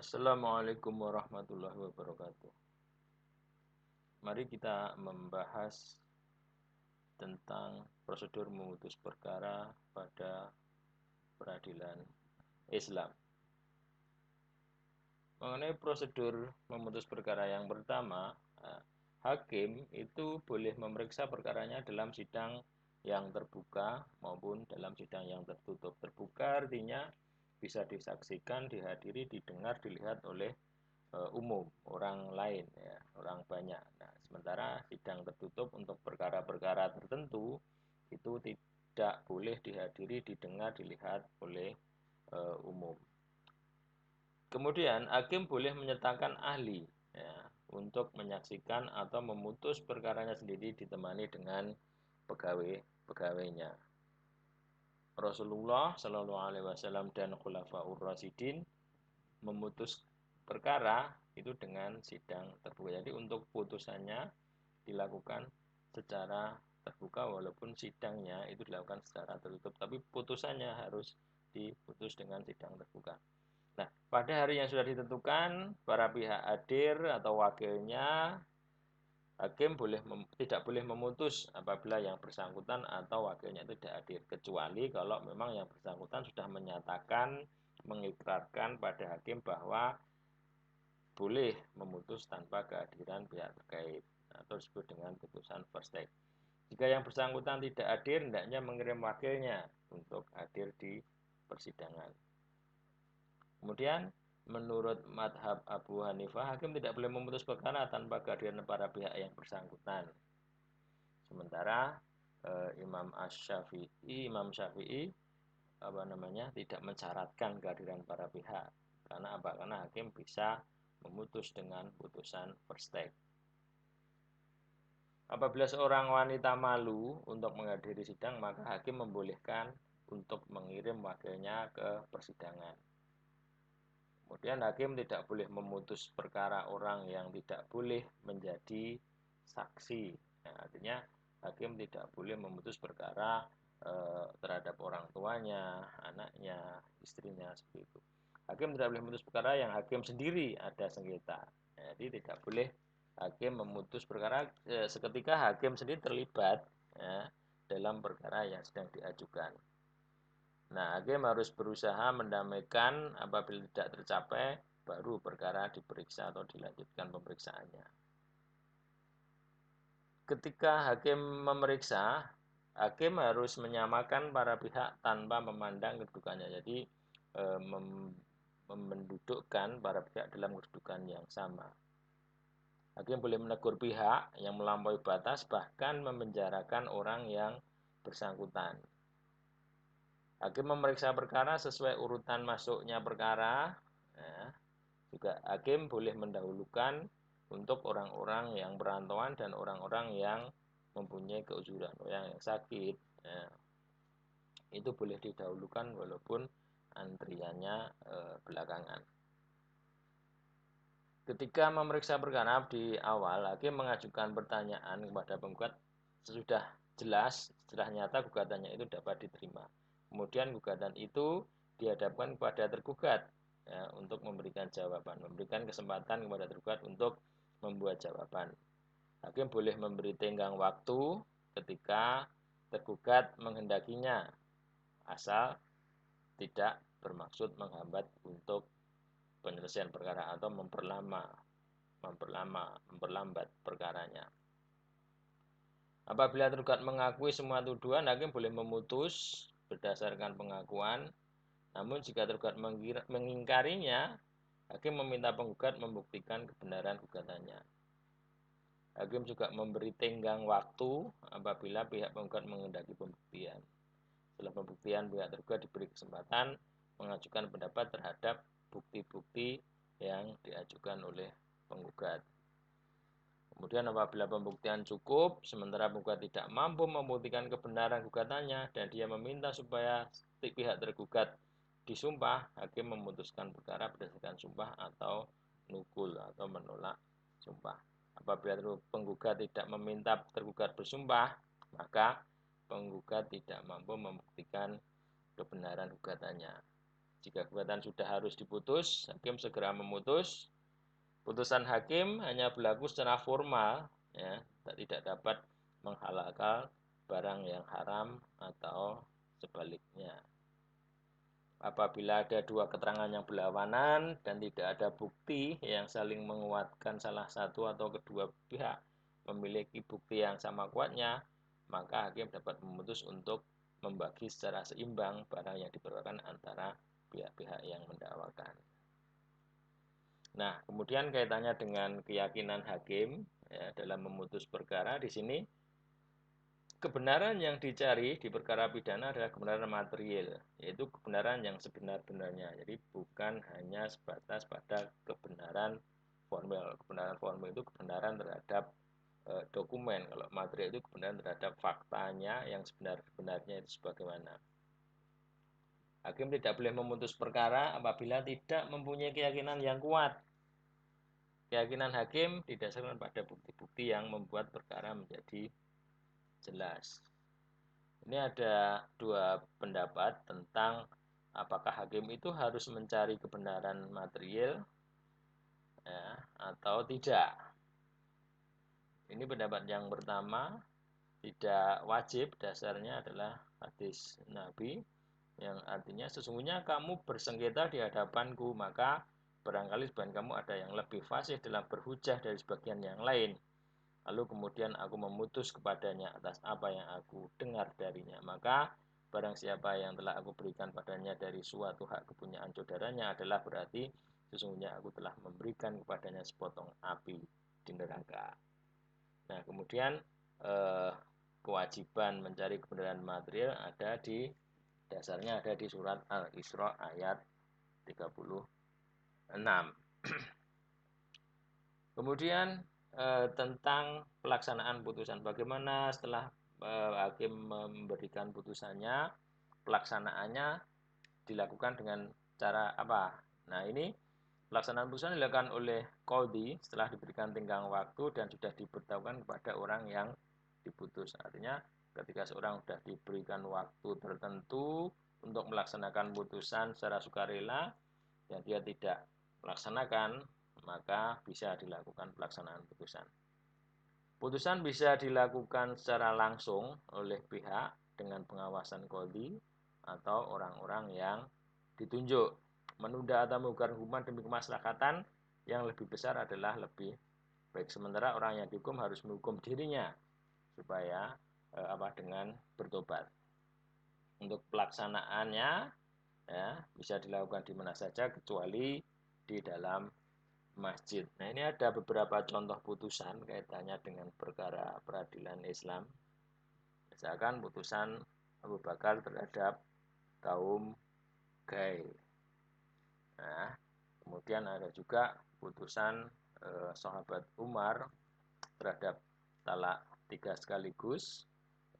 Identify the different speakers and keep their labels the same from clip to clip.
Speaker 1: Assalamualaikum warahmatullahi wabarakatuh. Mari kita membahas tentang prosedur memutus perkara pada peradilan Islam. Mengenai prosedur memutus perkara yang pertama, hakim itu boleh memeriksa perkaranya dalam sidang yang terbuka maupun dalam sidang yang tertutup. Terbuka artinya bisa disaksikan, dihadiri, didengar, dilihat oleh umum, orang lain, ya, orang banyak. Nah, sementara sidang tertutup untuk perkara-perkara tertentu itu tidak boleh dihadiri, didengar, dilihat oleh umum. Kemudian hakim boleh menyertakan ahli, ya, untuk menyaksikan atau memutus perkaranya sendiri ditemani dengan pegawai-pegawainya. Rasulullah Shallallahu Alaihi Wasallam dan Khulafaur Rasyidin memutus perkara itu dengan sidang terbuka. Jadi untuk putusannya dilakukan secara terbuka walaupun sidangnya itu dilakukan secara tertutup, tapi putusannya harus diputus dengan sidang terbuka. Nah, pada hari yang sudah ditentukan, para pihak hadir atau wakilnya, hakim tidak boleh memutus apabila yang bersangkutan atau wakilnya itu tidak hadir, kecuali kalau memang yang bersangkutan sudah menyatakan, mengikrarkan pada hakim bahwa boleh memutus tanpa kehadiran pihak terkait atau disebut dengan putusan first take. Jika yang bersangkutan tidak hadir, hendaknya mengirim wakilnya untuk hadir di persidangan. Kemudian, menurut madhab Abu Hanifah, hakim tidak boleh memutus perkara tanpa kehadiran para pihak yang bersangkutan. Sementara Imam Syafi'i tidak mensyaratkan kehadiran para pihak. Karena apa? Karena hakim bisa memutus dengan putusan first take. Apabila seorang wanita malu untuk menghadiri sidang, maka hakim membolehkan untuk mengirim wakilnya ke persidangan. Kemudian hakim tidak boleh memutus perkara orang yang tidak boleh menjadi saksi. Nah, artinya hakim tidak boleh memutus perkara terhadap orang tuanya, anaknya, istrinya, seperti itu. Hakim tidak boleh memutus perkara yang hakim sendiri ada sengketa. Jadi tidak boleh hakim memutus perkara seketika hakim sendiri terlibat, ya, dalam perkara yang sedang diajukan. Nah, hakim harus berusaha mendamaikan. Apabila tidak tercapai, baru perkara diperiksa atau dilanjutkan pemeriksaannya. Ketika hakim memeriksa, hakim harus menyamakan para pihak tanpa memandang kedudukannya. Jadi mendudukkan para pihak dalam kedudukan yang sama. Hakim boleh menegur pihak yang melampaui batas, bahkan memenjarakan orang yang bersangkutan. Hakim memeriksa perkara sesuai urutan masuknya perkara. Ya, juga hakim boleh mendahulukan untuk orang-orang yang perantauan dan orang-orang yang mempunyai keuzuran, orang yang sakit, ya, itu boleh didahulukan walaupun antriannya belakangan. Ketika memeriksa perkara di awal, hakim mengajukan pertanyaan kepada penggugat sesudah jelas, setelah nyata gugatannya itu dapat diterima. Kemudian gugatan itu dihadapkan kepada tergugat, ya, untuk memberikan jawaban, memberikan kesempatan kepada tergugat untuk membuat jawaban. Hakim boleh memberi tenggang waktu ketika tergugat menghendakinya, asal tidak bermaksud menghambat untuk penyelesaian perkara atau memperlambat perkaranya. Apabila tergugat mengakui semua tuduhan, hakim boleh memutus berdasarkan pengakuan. Namun jika tergugat mengingkarinya, hakim meminta penggugat membuktikan kebenaran gugatannya. Hakim juga memberi tenggang waktu apabila pihak penggugat menghendaki pembuktian. Setelah pembuktian, pihak tergugat diberi kesempatan mengajukan pendapat terhadap bukti-bukti yang diajukan oleh penggugat. Kemudian apabila pembuktian cukup, sementara penggugat tidak mampu membuktikan kebenaran gugatannya dan dia meminta supaya pihak tergugat disumpah, hakim memutuskan perkara berdasarkan sumpah atau nukul atau menolak sumpah. Apabila penggugat tidak meminta tergugat bersumpah, maka penggugat tidak mampu membuktikan kebenaran gugatannya. Jika gugatan sudah harus diputus, hakim segera memutus. Putusan hakim hanya berlaku secara formal, ya, tidak dapat menghalalkan barang yang haram atau sebaliknya. Apabila ada dua keterangan yang berlawanan dan tidak ada bukti yang saling menguatkan salah satu atau kedua pihak memiliki bukti yang sama kuatnya, maka hakim dapat memutus untuk membagi secara seimbang barang yang diperlukan antara pihak-pihak yang mendakwakan. Nah, kemudian kaitannya dengan keyakinan hakim ya, dalam memutus perkara di sini kebenaran yang dicari di perkara pidana adalah kebenaran material, yaitu kebenaran yang sebenar-benarnya. Jadi bukan hanya sebatas pada kebenaran formal. Kebenaran formal itu kebenaran terhadap dokumen. Kalau material itu kebenaran terhadap faktanya yang sebenar-benarnya itu sebagaimana. Hakim tidak boleh memutus perkara apabila tidak mempunyai keyakinan yang kuat. Keyakinan hakim didasarkan pada bukti-bukti yang membuat perkara menjadi jelas. Ini ada dua pendapat tentang apakah hakim itu harus mencari kebenaran material ya, atau tidak. Ini pendapat yang pertama, tidak wajib, dasarnya adalah hadis Nabi yang artinya sesungguhnya kamu bersengketa di hadapanku, maka barangkali sebagian kamu ada yang lebih fasih dalam berhujah dari sebagian yang lain. Lalu kemudian aku memutus kepadanya atas apa yang aku dengar darinya. Maka barang siapa yang telah aku berikan padanya dari suatu hak kepunyaan saudaranya adalah berarti sesungguhnya aku telah memberikan kepadanya sepotong api di neraka. Nah, kemudian kewajiban mencari kebenaran material ada di dasarnya ada di surat Al-Isra ayat 36. Kemudian tentang pelaksanaan putusan. Bagaimana setelah hakim memberikan putusannya, pelaksanaannya dilakukan dengan cara apa? Nah, ini pelaksanaan putusan dilakukan oleh qadhi setelah diberikan tenggang waktu dan sudah diberitahukan kepada orang yang diputus. Artinya ketika seorang sudah diberikan waktu tertentu untuk melaksanakan putusan secara sukarela dan dia tidak melaksanakan, maka bisa dilakukan pelaksanaan putusan. Putusan bisa dilakukan secara langsung oleh pihak dengan pengawasan qadhi atau orang-orang yang ditunjuk. Menunda atau menggugurkan hukuman demi kemaslahatan yang lebih besar adalah lebih baik. Sementara orang yang dihukum harus menghukum dirinya supaya dengan bertobat. Untuk pelaksanaannya ya, bisa dilakukan di mana saja kecuali di dalam masjid. Nah, ini ada beberapa contoh putusan kaitannya dengan perkara peradilan Islam. Misalkan putusan Abu Bakar terhadap kaum Gai. Nah, kemudian ada juga putusan sahabat Umar terhadap talak 3 sekaligus.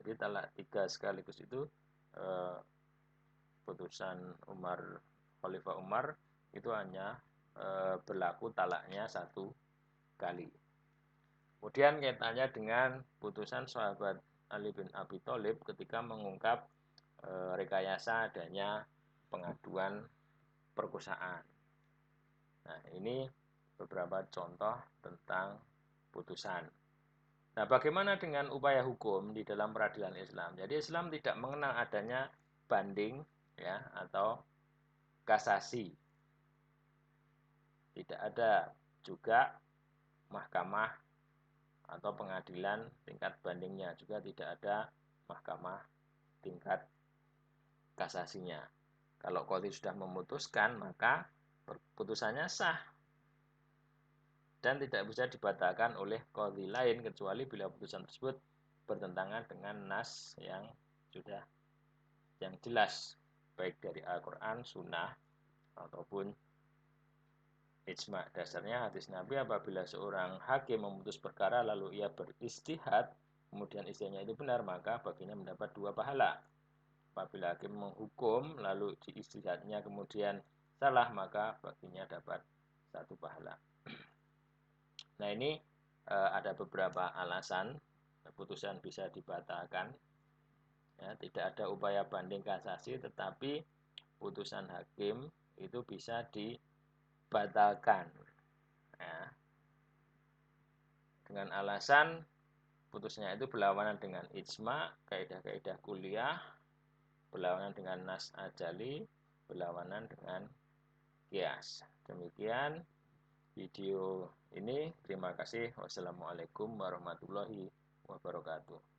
Speaker 1: Jadi talak 3 sekaligus itu putusan Khalifah Umar itu hanya berlaku talaknya 1 kali. Kemudian kaitannya dengan putusan sahabat Ali bin Abi Thalib ketika mengungkap rekayasa adanya pengaduan perkosaan. Nah, ini beberapa contoh tentang putusan. Nah, bagaimana dengan upaya hukum di dalam peradilan Islam? Jadi Islam tidak mengenal adanya banding ya atau kasasi. Tidak ada juga mahkamah atau pengadilan tingkat bandingnya, juga tidak ada mahkamah tingkat kasasinya. Kalau qadhi sudah memutuskan, maka putusannya sah dan tidak bisa dibatalkan oleh qadhi lain kecuali bila putusan tersebut bertentangan dengan nas yang jelas baik dari Al-Quran, Sunnah ataupun ijma. Dasarnya hadis Nabi, apabila seorang hakim memutus perkara lalu ia beristihad kemudian istihadnya itu benar, maka baginya mendapat 2 pahala. Apabila hakim menghukum lalu di istihadnya kemudian salah, maka baginya dapat 1 pahala. Nah, ini ada beberapa alasan putusan bisa dibatalkan. Ya, tidak ada upaya banding kasasi, tetapi putusan hakim itu bisa dibatalkan. Ya. Dengan alasan putusnya itu berlawanan dengan ijma, kaidah-kaidah kuliah, berlawanan dengan nas ajali, berlawanan dengan qiyas. Demikian video ini. Terima kasih. Wassalamualaikum warahmatullahi wabarakatuh.